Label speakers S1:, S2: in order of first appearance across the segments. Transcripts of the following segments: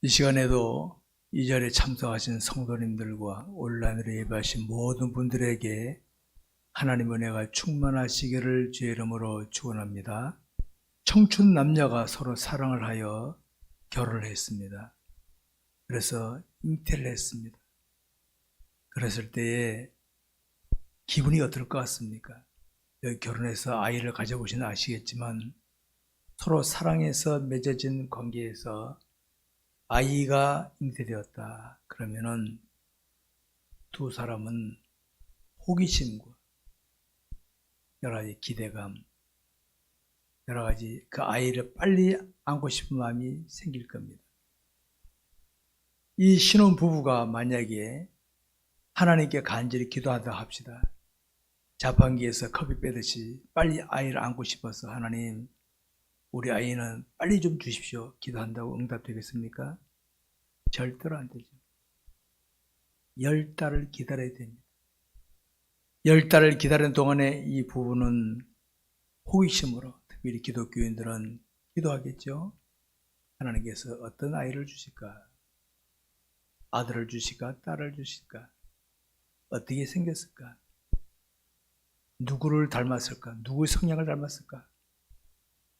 S1: 이 시간에도 이 자리에 참석하신 성도님들과 온라인으로 예배하신 모든 분들에게 하나님 은혜가 충만하시기를 주의 이름으로 축원합니다. 청춘 남녀가 서로 사랑을 하여 결혼을 했습니다. 그래서 잉태를 했습니다. 그랬을 때에 기분이 어떨 것 같습니까? 여기 결혼해서 아이를 가져보시는 아시겠지만 서로 사랑해서 맺어진 관계에서 아이가 잉태되었다. 그러면은 두 사람은 호기심과 여러 가지 기대감, 여러 가지 그 아이를 빨리 안고 싶은 마음이 생길 겁니다. 이 신혼 부부가 만약에 하나님께 간절히 기도하다 합시다. 자판기에서 커피 빼듯이 빨리 아이를 안고 싶어서 하나님, 우리 아이는 빨리 좀 주십시오. 기도한다고 응답되겠습니까? 절대로 안 되죠. 10달을 기다려야 됩니다. 10달을 기다리는 동안에 이 부부는 호기심으로, 특별히 기독교인들은 기도하겠죠. 하나님께서 어떤 아이를 주실까? 아들을 주실까? 딸을 주실까? 어떻게 생겼을까? 누구를 닮았을까? 누구의 성향을 닮았을까?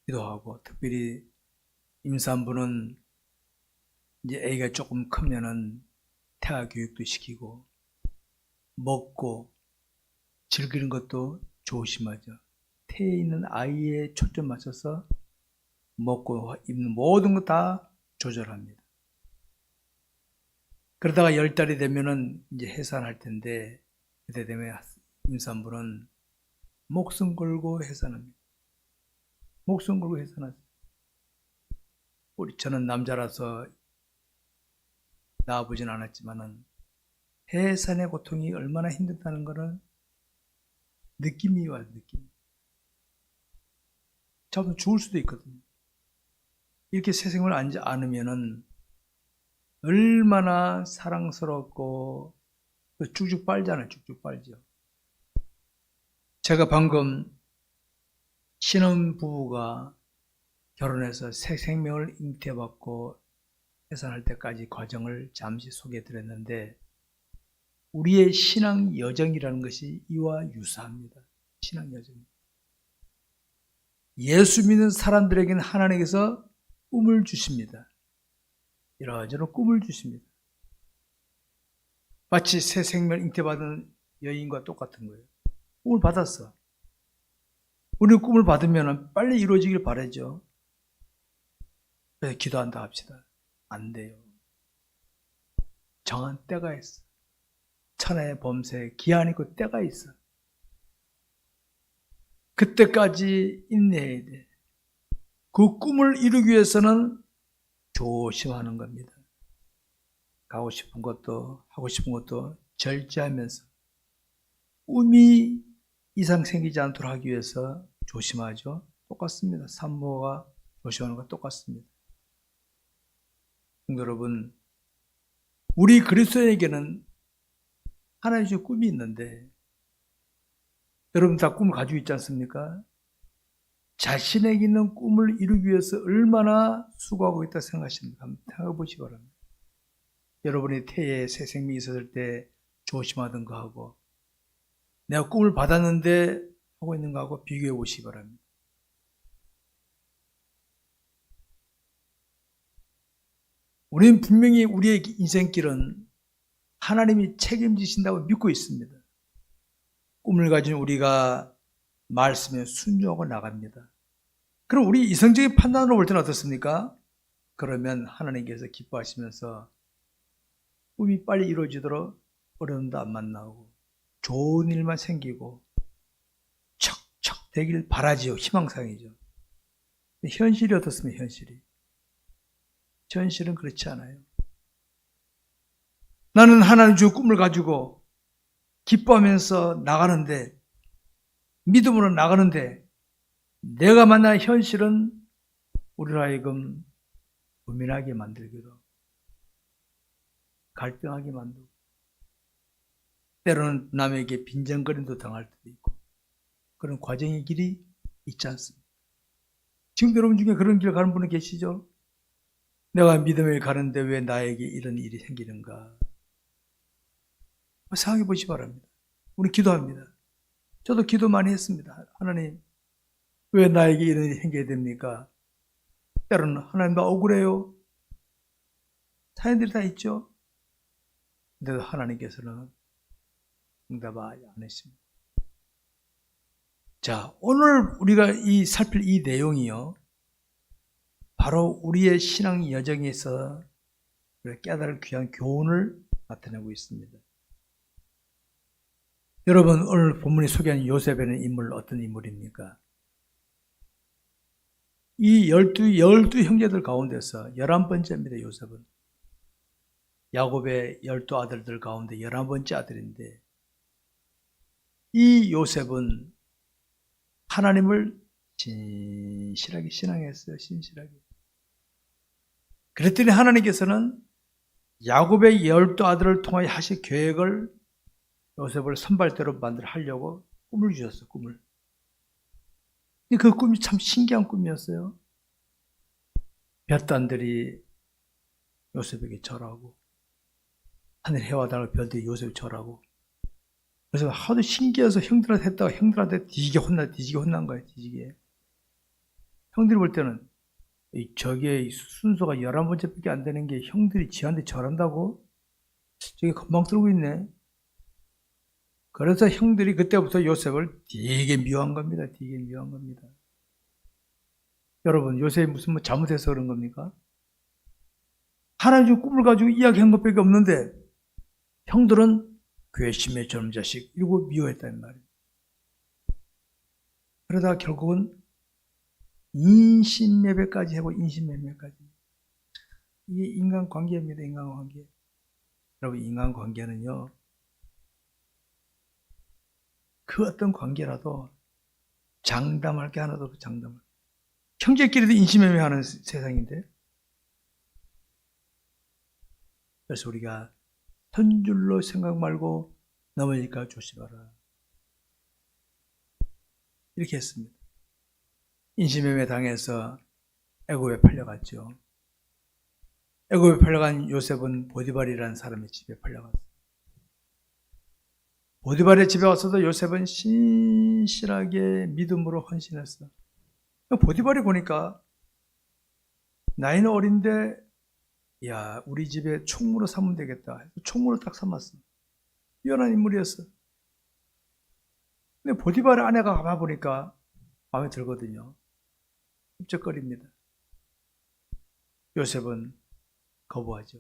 S1: 기도하고, 특별히 임산부는 이제 애가 조금 크면은 태아 교육도 시키고 먹고 즐기는 것도 조심하죠. 태에 있는 아이에 초점 맞춰서 먹고 입는 모든 거 다 조절합니다. 그러다가 10달이 되면은 이제 해산할 텐데, 그때 되면 임산부는 목숨 걸고 해산합니다. 목숨 걸고 해산하죠. 저는 남자라서 낳아보진 않았지만은 해산의 고통이 얼마나 힘들다는 것을 느낌이 와요. 느낌. 저도 죽을 수도 있거든요. 이렇게 세상을 안으면은 얼마나 사랑스럽고 쭉쭉 빨잖아요. 쭉쭉 빨죠. 제가 방금 신혼부부가 결혼해서 새 생명을 잉태받고 해산할 때까지 과정을 잠시 소개해드렸는데, 우리의 신앙 여정이라는 것이 이와 유사합니다. 신앙 여정. 예수 믿는 사람들에게는 하나님께서 꿈을 주십니다. 이러저러 꿈을 주십니다. 마치 새 생명 잉태받은 여인과 똑같은 거예요. 꿈을 받았어. 우리 꿈을 받으면 빨리 이루어지길 바라죠. 그래서 기도한다 합시다. 안 돼요. 정한 때가 있어. 천하의 범사에 기한이 있고 때가 있어. 그때까지 인내해야 돼. 그 꿈을 이루기 위해서는 조심하는 겁니다. 가고 싶은 것도 하고 싶은 것도 절제하면서 꿈이 이상 생기지 않도록 하기 위해서 조심하죠. 똑같습니다. 산모가 조심하는 것 똑같습니다. 여러분, 우리 그리스도인에게는 하나님 주신 꿈이 있는데, 여러분 다 꿈을 가지고 있지 않습니까? 자신에게 있는 꿈을 이루기 위해서 얼마나 수고하고 있다 생각하십니까? 한번 생각해 보시기 바랍니다. 여러분이 태에 새 생명이 있었을 때 조심하던 거하고 내가 꿈을 받았는데 하고 있는 거하고 비교해 보시기 바랍니다. 우리는 분명히 우리의 인생길은 하나님이 책임지신다고 믿고 있습니다. 꿈을 가진 우리가 말씀에 순종하고 나갑니다. 그럼 우리 이성적인 판단으로 볼 때는 어떻습니까? 그러면 하나님께서 기뻐하시면서 꿈이 빨리 이루어지도록 어려움도 안 만나고 좋은 일만 생기고 척척 되길 바라지요. 희망상이죠. 현실이 어떻습니까? 현실은 그렇지 않아요. 나는 하나님 주신 꿈을 가지고 기뻐하면서 나가는데, 믿음으로 나가는데, 내가 만난 현실은 우리를 하여금 고민하게 만들기도, 갈등하게 만들고, 때로는 남에게 빈정거림도 당할 때도 있고, 그런 과정의 길이 있지 않습니까? 지금 여러분 중에 그런 길 가는 분이 계시죠? 내가 믿음을 가는데 왜 나에게 이런 일이 생기는가? 생각해 보시기 바랍니다. 우리 기도합니다. 저도 기도 많이 했습니다. 하나님, 왜 나에게 이런 일이 생겨야 됩니까? 때로는 하나님도 억울해요. 사연들이 다 있죠. 근데도 하나님께서는 응답 안 했습니다. 자, 오늘 우리가 살필 이 내용이요. 바로 우리의 신앙 여정에서 깨달을 귀한 교훈을 나타내고 있습니다. 여러분, 오늘 본문이 소개하는 요셉이라는 인물 어떤 인물입니까? 이 열두 형제들 가운데서 11번째입니다, 요셉은. 야곱의 12아들들 가운데 11번째 아들인데, 이 요셉은 하나님을 진실하게 신앙했어요, 신실하게. 그랬더니 하나님께서는 야곱의 12아들을 통하여 하실 계획을 요셉을 선발대로 하려고 꿈을 주셨어요, 꿈을. 그 꿈이 참 신기한 꿈이었어요. 별단들이 요셉에게 절하고, 하늘 해와 달과 별들이 요셉을 절하고, 그래서 하도 신기해서 형들한테 했다가 형들한테 뒤지게 혼난 거예요, 뒤지게. 형들이 볼 때는, 저게 순서가 11번째밖에 안 되는 게 형들이 지한테 절한다고? 저게 금방 들고 있네. 그래서 형들이 그때부터 요셉을 되게 미워한 겁니다. 되게 미워한 겁니다. 여러분, 요셉이 무슨 잘못해서 그런 겁니까? 하나님 꿈을 가지고 이야기한 것밖에 없는데 형들은 괘씸의 저놈 자식 이러고 미워했다는 말이에요. 그러다가 결국은 인신매매까지 하고 인신매매까지. 이게 인간관계입니다. 인간관계. 여러분, 인간관계는요. 그 어떤 관계라도 장담할 게 하나도 없고 장담을. 형제끼리도 인신매매하는 세상인데. 그래서 우리가 선줄로 생각 말고 넘어질까 조심하라. 이렇게 했습니다. 인신매매 당해서 애굽에 팔려갔죠. 애굽에 팔려간 요셉은 보디발이라는 사람의 집에 팔려갔어요. 보디발의 집에 왔어도 요셉은 신실하게 믿음으로 헌신했어. 보디발이 보니까 나이는 어린데 야, 우리 집에 총무로 삼으면 되겠다. 총무로 딱 삼았어. 뛰어난 인물이었어. 근데 보디발의 아내가 가봐보니까 마음에 들거든요. 찝쩍거립니다. 요셉은 거부하죠.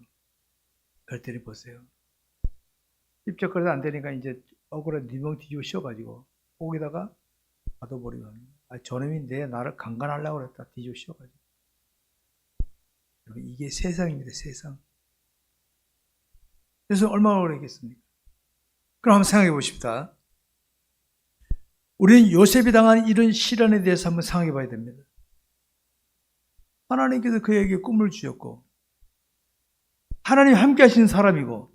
S1: 그랬더니 보세요. 찝쩍거려도 안 되니까 이제 억울한 니멍 뒤집어 씌워가지고 거기다가 가둬버리고 합니다. 저놈이 나를 강간하려고 그랬다. 뒤집어 씌워가지고. 이게 세상입니다. 세상. 그래서 얼마나 오래겠습니까? 그럼 한번 생각해 보십시다. 우리는 요셉이 당한 이런 시련에 대해서 한번 생각해 봐야 됩니다. 하나님께서 그에게 꿈을 주셨고 하나님 함께 하시는 사람이고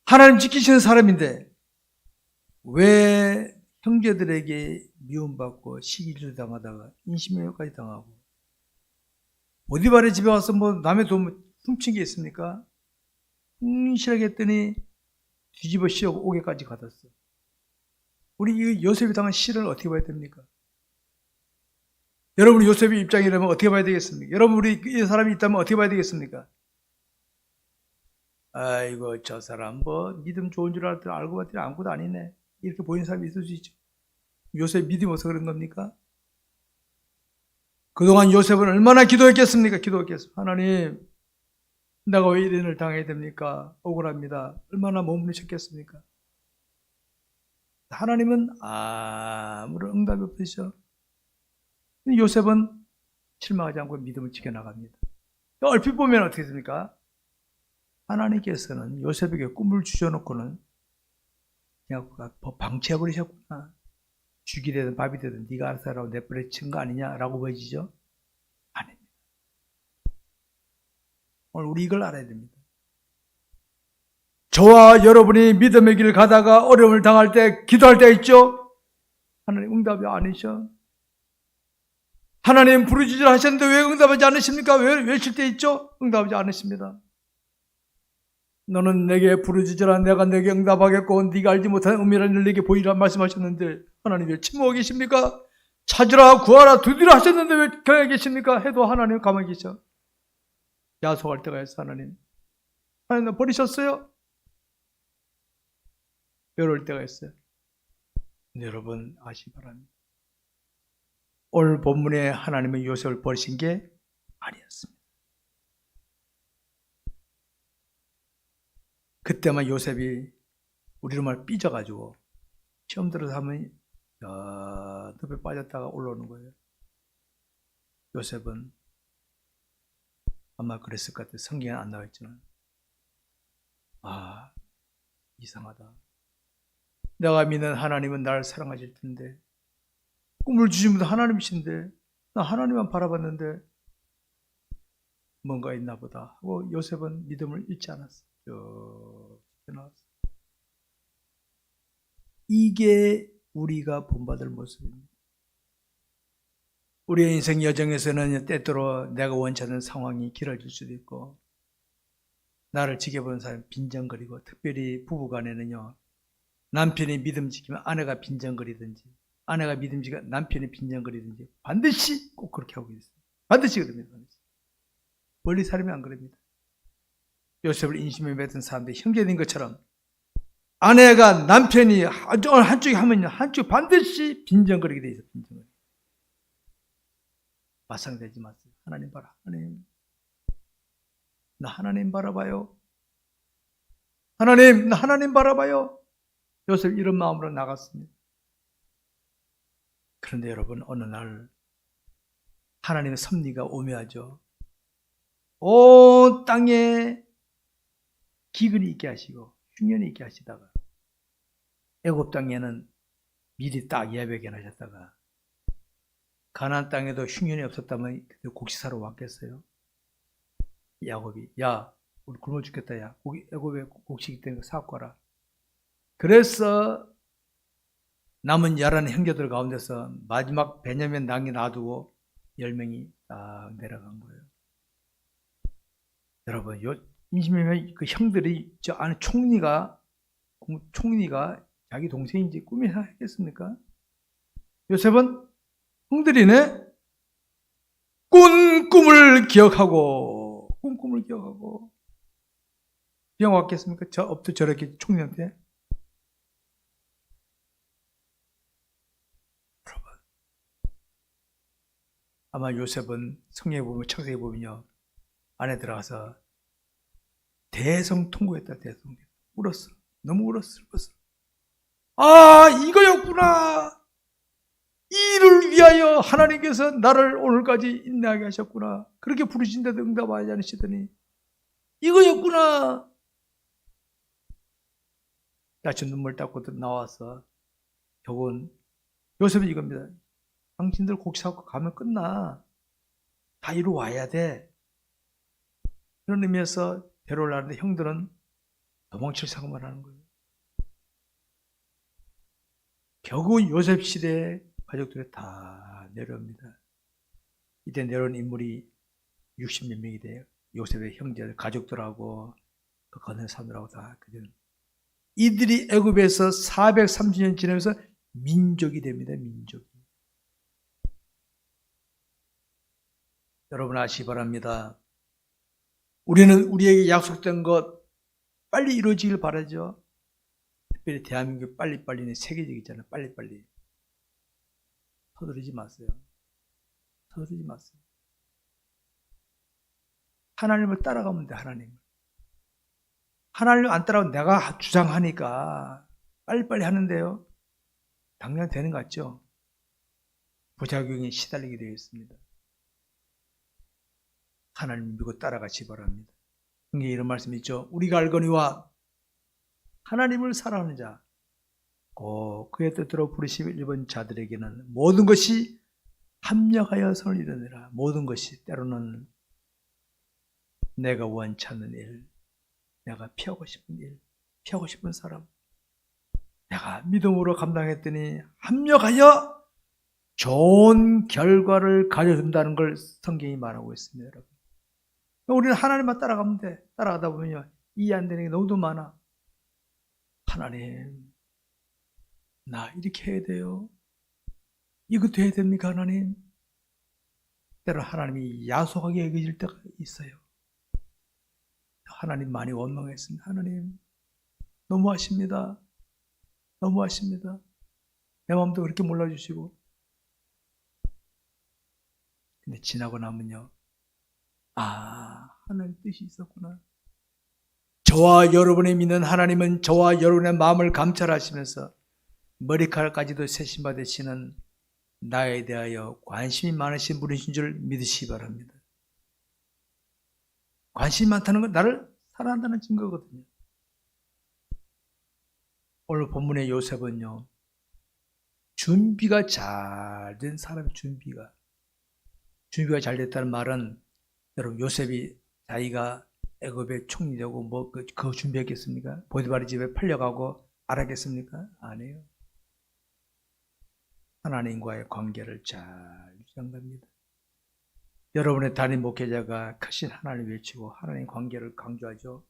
S1: 하나님 지키시는 사람인데 왜 형제들에게 미움받고 시기를 당하다가 인신매매까지 당하고 보디발의 집에 와서 남의 돈 훔친 게 있습니까? 흥실하게 했더니 뒤집어 씌워 옥에까지 가뒀어. 우리 이 요셉이 당한 시련을 어떻게 봐야 됩니까? 여러분 요셉의 입장이라면 어떻게 봐야 되겠습니까? 여러분 우리 이 사람이 있다면 어떻게 봐야 되겠습니까? 아이고 저 사람 믿음 좋은 줄 알고 봤더니 아무것도 아니네. 이렇게 보이는 사람이 있을 수 있죠. 요셉 믿음이 없어서 그런 겁니까? 그동안 요셉은 얼마나 기도했겠습니까? 하나님, 내가 왜 이런 일을 당해야 됩니까? 억울합니다. 얼마나 몸부림쳤겠습니까? 하나님은 아무런 응답이 없으셔. 요셉은 실망하지 않고 믿음을 지켜나갑니다. 얼핏 보면 어떻게 됩니까? 하나님께서는 요셉에게 꿈을 주셔놓고는 그냥 방치해버리셨구나. 죽이 되든 밥이 되든 네가 알아서 하라고 내버려 친 거 아니냐라고 보여지죠? 아닙니다. 오늘 우리 이걸 알아야 됩니다. 저와 여러분이 믿음의 길을 가다가 어려움을 당할 때 기도할 때 있죠? 하나님 응답이 아니셔. 하나님 부르짖으라 하셨는데 왜 응답하지 않으십니까? 왜 외칠 때 있죠? 응답하지 않으십니다. 너는 내게 부르짖으라 내가 내게 응답하겠고 네가 알지 못한 은밀한 일을 내게 보이라 말씀하셨는데 하나님 왜 침묵하고 계십니까? 찾으라 구하라 두드리라 하셨는데 왜 가만히 계십니까? 해도 하나님 가만히 계셔. 야속할 때가 있어. 하나님 나 버리셨어요? 외로울 때가 있어요. 근데 여러분 아시기 바랍니다. 오늘 본문에 하나님은 요셉을 버리신 게 아니었습니다. 그때만 요셉이 우리로 말 삐져가지고 처음 들어서 하면 늪에 빠졌다가 올라오는 거예요. 요셉은 아마 그랬을 것 같아요. 성경에 안 나와 있지만 이상하다. 내가 믿는 하나님은 나를 사랑하실 텐데 꿈을 주신 분도 하나님이신데 나 하나님만 바라봤는데 뭔가 있나 보다 하고 요셉은 믿음을 잃지 않았어. 이게 우리가 본받을 모습입니다. 우리의 인생 여정에서는 때때로 내가 원치 않는 상황이 길어질 수도 있고 나를 지켜보는 사람이 빈정거리고 특별히 부부간에는요. 남편이 믿음 지키면 아내가 빈정거리든지 아내가 믿음 지키면 남편이 빈정거리든지 반드시 꼭 그렇게 하고 있어요. 반드시 그럽니다. 멀리 살면 안 그럽니다. 요셉을 인심에 맺은 사람들이 형제된 것처럼 아내가 남편이 한쪽에 하면 한쪽 반드시 빈정거리게 돼 있어요. 빈정거리. 마상되지 마세요. 하나님 봐라. 하나님. 나 하나님 바라봐요. 하나님, 나 하나님 바라봐요. 요셉 이런 마음으로 나갔습니다. 그런데 여러분 어느 날 하나님의 섭리가 오묘하죠. 온 땅에 기근이 있게 하시고 흉년이 있게 하시다가 애굽 땅에는 미리 딱 예배해 하셨다가 가나안 땅에도 흉년이 없었다면 곡식 사러 왔겠어요? 야곱이 야 우리 굶어 죽겠다. 야 애굽에 곡식이 때문에 사갖고 와라. 그래서 남은 11 형제들 가운데서 마지막 베냐민 낭이 놔두고 10명이 딱 내려간 거예요. 여러분 인심이면 그 형들이 저 안에 총리가 자기 동생인지 꿈이 하겠습니까? 요셉은 형들이네 꿈을 기억하고 그냥 왔겠습니까? 저 엎드 저렇게 총리한테. 여러분 아마 요셉은 성경에 보면 창세기에 보면요 안에 들어가서 대성통곡했다. 울었어. 너무 울었어. 이거였구나. 이 일을 위하여 하나님께서 나를 오늘까지 인내하게 하셨구나. 그렇게 부르신데도 응답하지 않으시더니 이거였구나. 다시 눈물 닦고 나와서 결국은 요셉은 이겁니다. 당신들 곡식 사고 가면 끝나. 다 이리 와야 돼. 그런 의미에서 데려오려는데 형들은 도망칠 생각만 하는 거예요. 결국 요셉 시대에 가족들이 다 내려옵니다. 이때 내려온 인물이 60몇 명이 돼요. 요셉의 형제들, 가족들하고 그 건너는 사람들하고 다. 이들이 애굽에서 430년 지나면서 민족이 됩니다. 민족이. 여러분 아시기 바랍니다. 우리는 우리에게 약속된 것 빨리 이루어지길 바라죠. 특별히 대한민국 빨리빨리는 세계적이잖아요. 빨리빨리. 서두르지 마세요. 서두르지 마세요. 하나님을 따라가면 돼. 하나님을 안 따라가면 내가 주장하니까 빨리빨리 하는데요. 당장 되는 것 같죠? 부작용에 시달리게 되어 있습니다. 하나님 믿고 따라가시 바랍니다. 성경에 이런 말씀이 있죠. 우리가 알거니와 하나님을 사랑하는 자, 그의 뜻대로 부르심을 입은 자들에게는 모든 것이 합력하여 선을 이루느니라. 모든 것이 때로는 내가 원치 않는 일, 내가 피하고 싶은 일, 피하고 싶은 사람, 내가 믿음으로 감당했더니 합력하여 좋은 결과를 가져준다는 걸 성경이 말하고 있습니다, 여러분. 우리는 하나님만 따라가면 돼. 따라가다 보면요, 이해 안 되는 게 너무 많아. 하나님, 나 이렇게 해야 돼요. 이것도 해야 됩니까, 하나님? 때로 하나님이 야속하게 여겨질 때가 있어요. 하나님 많이 원망했습니다. 하나님, 너무하십니다. 너무하십니다. 내 마음도 그렇게 몰라주시고. 근데 지나고 나면요, 아, 하나님 뜻이 있었구나. 저와 여러분이 믿는 하나님은 저와 여러분의 마음을 감찰하시면서 머리카락까지도 세심받으시는 나에 대하여 관심이 많으신 분이신 줄 믿으시기 바랍니다. 관심이 많다는 건 나를 사랑한다는 증거거든요. 오늘 본문의 요셉은요, 준비가 잘 된 사람의 준비가 잘 됐다는 말은, 여러분, 요셉이 자기가 애굽의 총리 되고 그거 준비했겠습니까? 보디바르 집에 팔려가고 알았겠습니까? 아니에요. 하나님과의 관계를 잘 유지한 겁니다. 여러분의 담임 목회자가 크신 하나님을 외치고 하나님 관계를 강조하죠.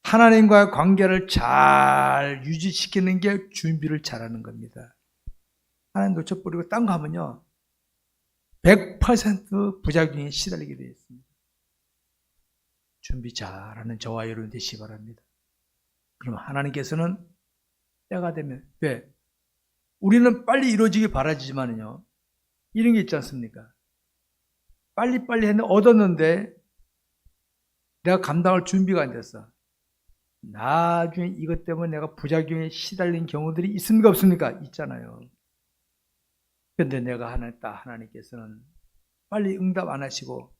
S1: 하나님과의 관계를 잘 유지시키는 게 준비를 잘하는 겁니다. 하나님 놓쳐버리고 딴 거 하면요, 100% 부작용에 시달리게 되어 있습니다. 준비 잘하는 저와 여러분 되시기 바랍니다. 그럼 하나님께서는 때가 되면, 왜? 우리는 빨리 이루어지길 바라지만요, 이런 게 있지 않습니까? 빨리빨리 했는데 얻었는데 내가 감당할 준비가 안 됐어. 나중에 이것 때문에 내가 부작용에 시달린 경우들이 있습니까, 없습니까? 있잖아요. 그런데 내가 하나님께서는 빨리 응답 안 하시고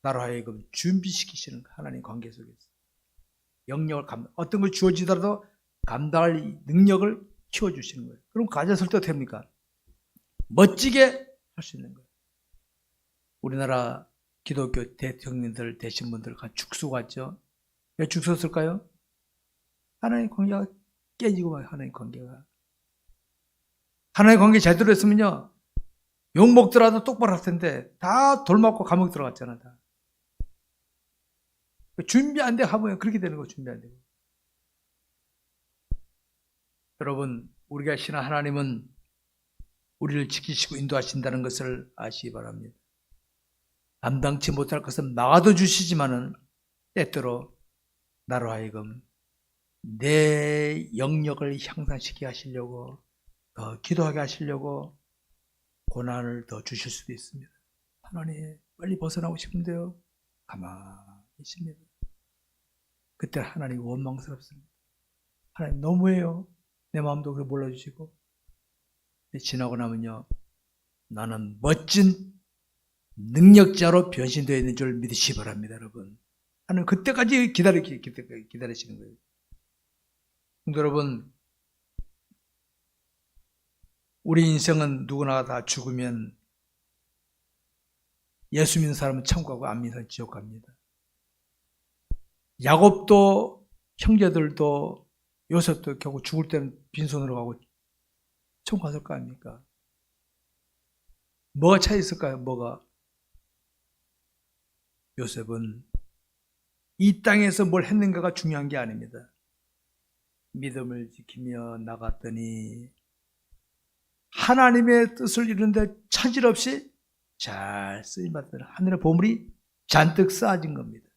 S1: 나로 하여금 준비시키시는 하나님 관계 속에서 영역을 어떤 걸 주어지더라도 감당할 능력을 키워주시는 거예요. 그럼 가졌을 때 됩니까? 멋지게 할 수 있는 거예요. 우리나라 기독교 대통령들 되신 분들 죽수 같죠? 왜 죽었을까요? 하나님 관계가 깨지고 막 하나님 관계가. 하나님 관계 제대로 했으면요, 욕 먹더라도 똑바로 할 텐데 다 돌맞고 감옥 들어갔잖아. 다. 준비 안 돼 하면 그렇게 되는 거. 준비 안 되고. 여러분, 우리가 신한 하나님은 우리를 지키시고 인도하신다는 것을 아시기 바랍니다. 감당치 못할 것은 막아도 주시지만은 때때로 나로 하여금 내 영역을 향상시키게 하시려고, 더 기도하게 하시려고 고난을 더 주실 수도 있습니다. 하나님, 빨리 벗어나고 싶은데요, 가만히 있습니다. 그때 하나님 원망스럽습니다. 하나님 너무해요. 내 마음도 그걸 몰라주시고. 지나고 나면요, 나는 멋진 능력자로 변신되어 있는 줄 믿으시기 바랍니다, 여러분. 하나님 그때까지 기다리시는 거예요. 여러분, 우리 인생은 누구나 다 죽으면 예수 믿는 사람은 천국 가고 안 믿는 사람은 지옥 갑니다. 야곱도 형제들도 요셉도 결국 죽을 때는 빈손으로 가고 천국 갔을 거 아닙니까? 뭐가 차이 있을까요? 뭐가? 요셉은 이 땅에서 뭘 했는가가 중요한 게 아닙니다. 믿음을 지키며 나갔더니 하나님의 뜻을 이루는데 차질 없이 잘 쓰임받던 하늘의 보물이 잔뜩 쌓아진 겁니다.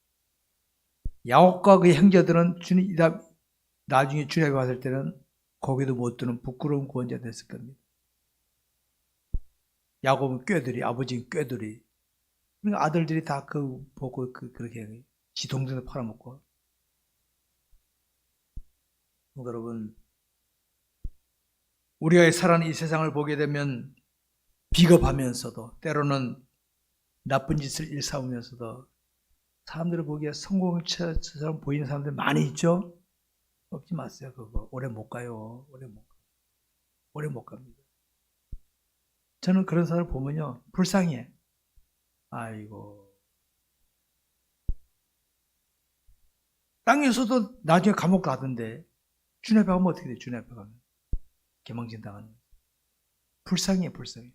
S1: 야곱과 그의 형제들은 나중에 주님에 왔을 때는 거기도 못 드는 부끄러운 구원자 됐을 겁니다. 야곱은 꾀들이, 아버지는 꾀들이, 그러니까 아들들이 다 보고 그렇게 지 동생을 팔아먹고. 여러분, 우리가 살아가는 이 세상을 보게 되면 비겁하면서도 때로는 나쁜 짓을 일삼으면서도 사람들을 보기에 성공처럼 보이는 사람들 많이 있죠? 없지 마세요. 그거 오래 못 가요. 오래 못 갑니다. 저는 그런 사람을 보면요, 불쌍해. 아이고, 땅에서도 나중에 감옥 가던데 주님 앞에 가면 어떻게 돼? 주님 앞에 가면 개망신 당하는. 불쌍해, 불쌍해.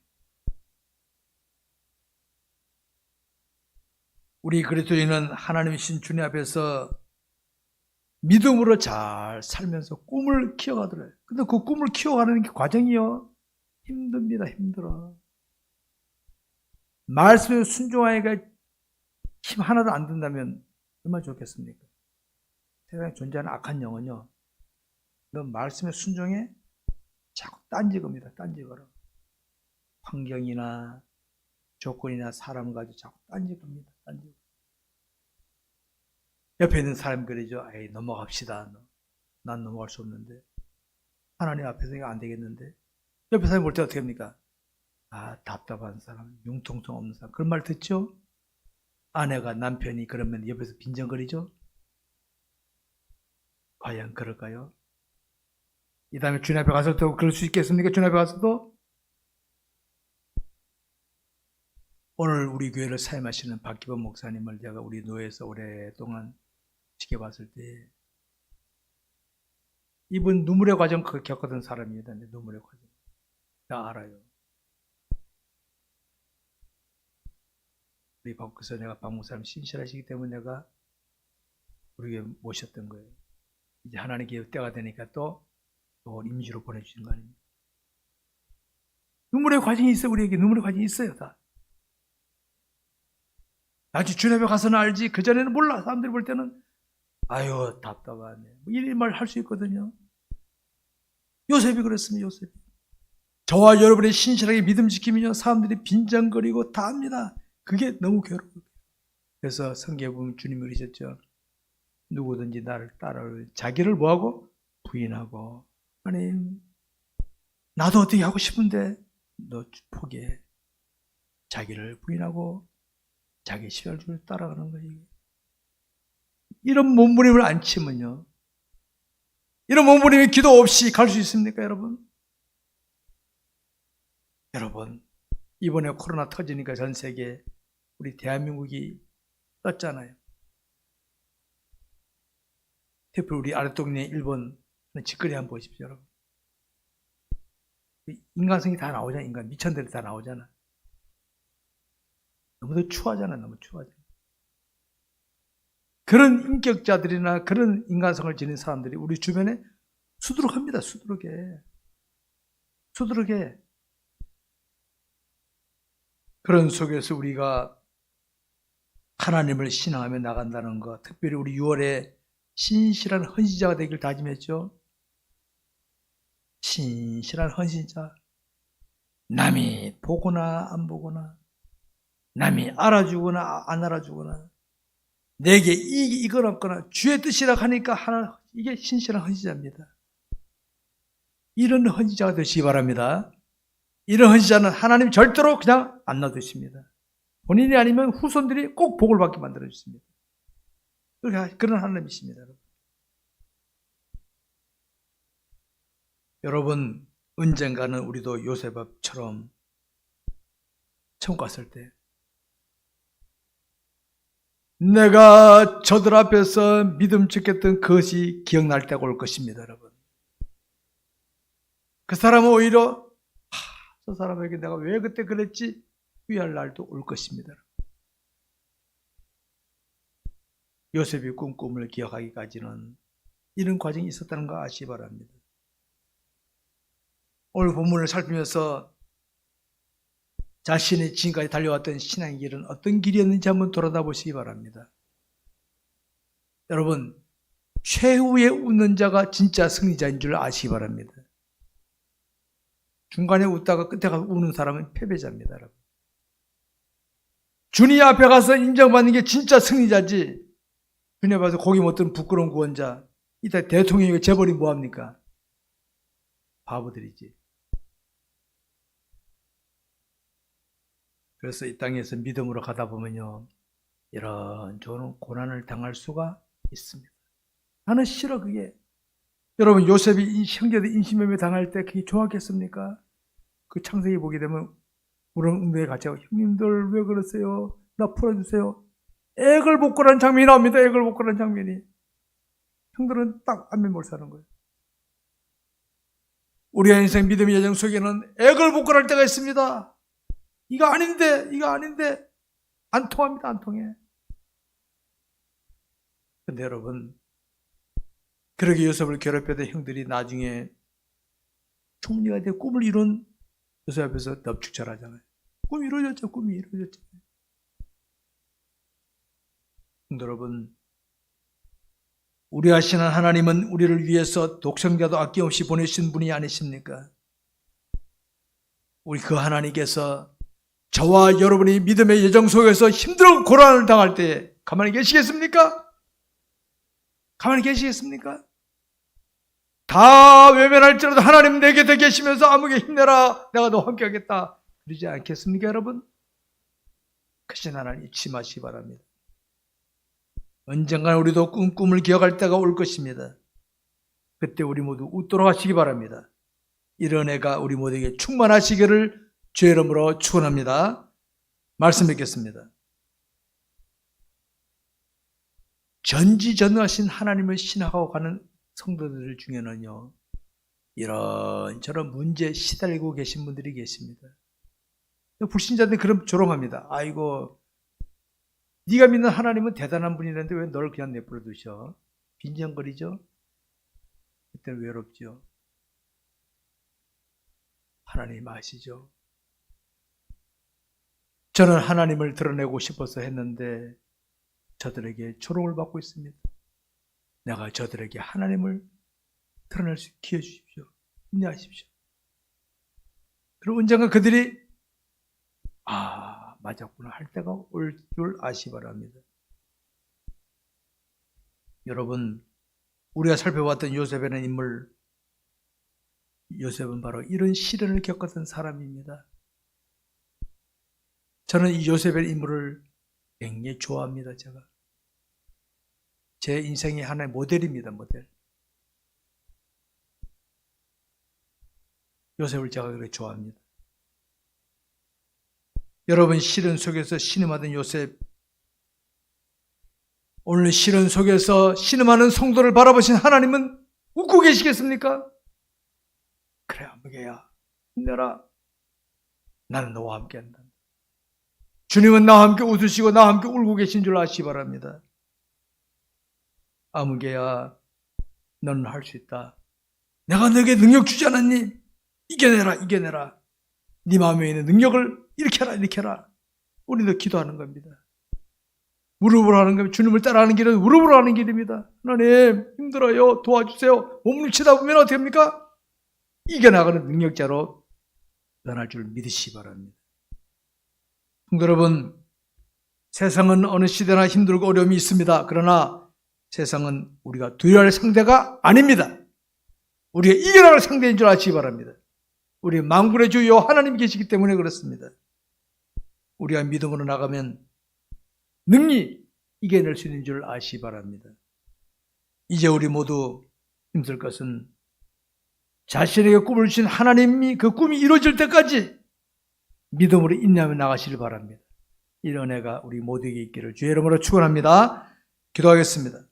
S1: 우리 그리스도인은 하나님의 신 주님 앞에서 믿음으로 잘 살면서 꿈을 키워가더래요. 근데 그 꿈을 키워가는 게 과정이요. 힘듭니다, 힘들어. 말씀에 순종하기가 힘 하나도 안 든다면 얼마나 좋겠습니까? 세상에 존재하는 악한 영은요, 너 말씀에 순종해? 자꾸 딴지겁니다, 딴지거려. 환경이나 조건이나 사람 가지고 자꾸 딴지겁니다, 딴지. 옆에 있는 사람이 그러죠. 에이, 넘어갑시다. 난 넘어갈 수 없는데. 하나님 앞에서 이거 안 되겠는데. 옆에 사람이 볼 때 어떻게 합니까? 아, 답답한 사람, 융통성 없는 사람. 그런 말 듣죠? 아내가 남편이 그러면 옆에서 빈정거리죠? 과연 그럴까요? 이 다음에 주님 앞에 가서도 그럴 수 있겠습니까? 주님 앞에 가서도? 오늘 우리 교회를 사임하시는 박기범 목사님을 제가 우리 노회에서 오랫동안 지켜봤을 때 이분 눈물의 과정 겪었던 사람입니다. 눈물의 과정. 나 알아요. 우리 그래서 내가 박 목사님 신실하시기 때문에 내가 우리 교회 모셨던 거예요. 이제 하나님께 때가 되니까 또 임시로 보내주신 거 아닙니까? 눈물의 과정이 있어요. 우리에게 눈물의 과정이 있어요. 다. 나중에 주님 앞에 가서는 알지. 그전에는 몰라. 사람들이 볼 때는 아유 답답하네. 이런 말 할 수 있거든요. 요셉이 그랬습니다. 요셉이. 저와 여러분의 신실하게 믿음 지키면요. 사람들이 빈정거리고 다 합니다. 그게 너무 괴로워요. 그래서 성경에 보면 주님이 그러셨죠. 누구든지 나를 따라올 자기를 뭐하고? 부인하고. 하나님 나도 어떻게 하고 싶은데 너 포기해. 자기를 부인하고 자기 시간을 따라가는 거예요. 이런 몸부림을 안 치면요. 이런 몸부림이 기도 없이 갈 수 있습니까, 여러분? 여러분, 이번에 코로나 터지니까 전 세계 우리 대한민국이 떴잖아요. 특히 우리 아래동네 일본 짓거리 한번 보십시오, 여러분. 인간성이 다 나오잖아, 인간 미천들이 다 나오잖아. 너무 추하잖아, 너무 추하잖아. 그런 인격자들이나 그런 인간성을 지닌 사람들이 우리 주변에 수두룩합니다, 수두룩해. 수두룩해. 그런 속에서 우리가 하나님을 신앙하며 나간다는 것, 특별히 우리 6월에 신실한 헌신자가 되길 다짐했죠. 신실한 헌신자. 남이 보거나 안 보거나, 남이 알아주거나 안 알아주거나, 내게 이익이 이건 없거나 주의 뜻이라 하니까 하나, 이게 신실한 헌신자입니다. 이런 헌신자가 되시기 바랍니다. 이런 헌신자는 하나님 절대로 그냥 안 놔두십니다. 본인이 아니면 후손들이 꼭 복을 받게 만들어 주십니다. 그런 하나님이십니다. 여러분, 언젠가는 우리도 요셉처럼 천국 갔을 때 내가 저들 앞에서 믿음 지켰던 것이 기억날 때가 올 것입니다, 여러분. 그 사람은 오히려 저 사람에게 내가 왜 그때 그랬지? 후회할 날도 올 것입니다. 요셉이 꿈을 기억하기까지는 이런 과정이 있었다는 거 아시기 바랍니다. 오늘 본문을 살피면서 자신이 지금까지 달려왔던 신앙의 길은 어떤 길이었는지 한번 돌아다 보시기 바랍니다. 여러분, 최후에 웃는 자가 진짜 승리자인 줄 아시기 바랍니다. 중간에 웃다가 끝에 가서 우는 사람은 패배자입니다, 여러분. 주님 앞에 가서 인정받는 게 진짜 승리자지. 주님 앞에서 고기 먹던 부끄러운 구원자, 이따 대통령이 재벌이 뭐합니까? 바보들이지. 그래서 이 땅에서 믿음으로 가다 보면요, 이런 좋은 고난을 당할 수가 있습니다. 나는 싫어, 그게. 여러분, 요셉이 형제들 인신매매 당할 때 그게 좋았겠습니까? 그 창세기 보게 되면 우렁웅덩이에 같이 하고, 형님들 왜 그러세요? 나 풀어주세요. 액을 복구라는 장면이 나옵니다. 액을 복구라는 장면이. 형들은 딱 안면 몰사하는 거예요. 우리의 인생 믿음의 여정 속에는 애걸복걸할 때가 있습니다. 이거 아닌데 안 통합니다. 안 통해. 근데 여러분, 그렇게 요셉을 괴롭혔던 형들이 나중에 총리가 돼 꿈을 이룬 요셉 앞에서 넙죽절하잖아요. 꿈이 이루어졌죠. 성도 여러분, 우리 하시는 하나님은 우리를 위해서 독생자도 아낌없이 보내신 분이 아니십니까? 우리 그 하나님께서 저와 여러분이 믿음의 여정 속에서 힘들고 고난을 당할 때 가만히 계시겠습니까? 가만히 계시겠습니까? 다 외면할지라도 하나님 내 곁에 계시면서 아무개 힘내라, 내가 너와 함께 하겠다, 그러지 않겠습니까 여러분? 크신 하나님 잊지 마시기 바랍니다. 언젠가 우리도 꿈을 기억할 때가 올 것입니다. 그때 우리 모두 웃도록 하시기 바랍니다. 이런 애가 우리 모두에게 충만하시기를 주의 이름으로 축원합니다. 말씀 뵙겠습니다. 전지전능하신 하나님을 신앙하고 가는 성도들 중에는요, 이런저런 문제에 시달리고 계신 분들이 계십니다. 불신자들이 그럼 조롱합니다. 아이고, 네가 믿는 하나님은 대단한 분이라는데 왜 널 그냥 내버려 두셔? 빈정거리죠? 그때는 외롭죠. 하나님 아시죠? 저는 하나님을 드러내고 싶어서 했는데 저들에게 조롱을 받고 있습니다. 내가 저들에게 하나님을 드러낼 수 있게 기회 주십시오. 인내하십시오. 그리고 언젠가 그들이 맞았구나 할 때가 올 줄 아시기 바랍니다. 여러분, 우리가 살펴봤던 요셉이라는 인물, 요셉은 바로 이런 시련을 겪었던 사람입니다. 저는 이 요셉의 인물을 굉장히 좋아합니다. 제 인생의 하나의 모델입니다. 모델. 요셉을 제가 그렇게 좋아합니다. 여러분, 시련 속에서 신음하던 요셉, 오늘 시련 속에서 신음하는 성도를 바라보신 하나님은 웃고 계시겠습니까? 그래, 아무개야, 힘내라. 나는 너와 함께 한다. 주님은 나와 함께 웃으시고 나와 함께 울고 계신 줄 아시기 바랍니다. 아무개야, 너는 할 수 있다. 내가 너에게 능력 주지 않았니? 이겨내라. 네 마음에 있는 능력을 이렇게 해라. 우리도 기도하는 겁니다. 무릎으로 하는 겁니다. 주님을 따라하는 길은 무릎으로 하는 길입니다. 하나님, 힘들어요. 도와주세요. 몸을 치다 보면 어떻게 합니까? 이겨나가는 능력자로 변할 줄 믿으시기 바랍니다. 성도 여러분, 세상은 어느 시대나 힘들고 어려움이 있습니다. 그러나 세상은 우리가 두려워할 상대가 아닙니다. 우리가 이겨나갈 상대인 줄 아시기 바랍니다. 우리 만군의 주 여호와 하나님이 계시기 때문에 그렇습니다. 우리가 믿음으로 나가면 능히 이겨낼 수 있는 줄 아시기 바랍니다. 이제 우리 모두 힘들 것은 자신에게 꿈을 주신 하나님이 그 꿈이 이루어질 때까지 믿음으로 인내하며 나가시길 바랍니다. 이런 은혜가 우리 모두에게 있기를 주의 이름으로 축원합니다. 기도하겠습니다.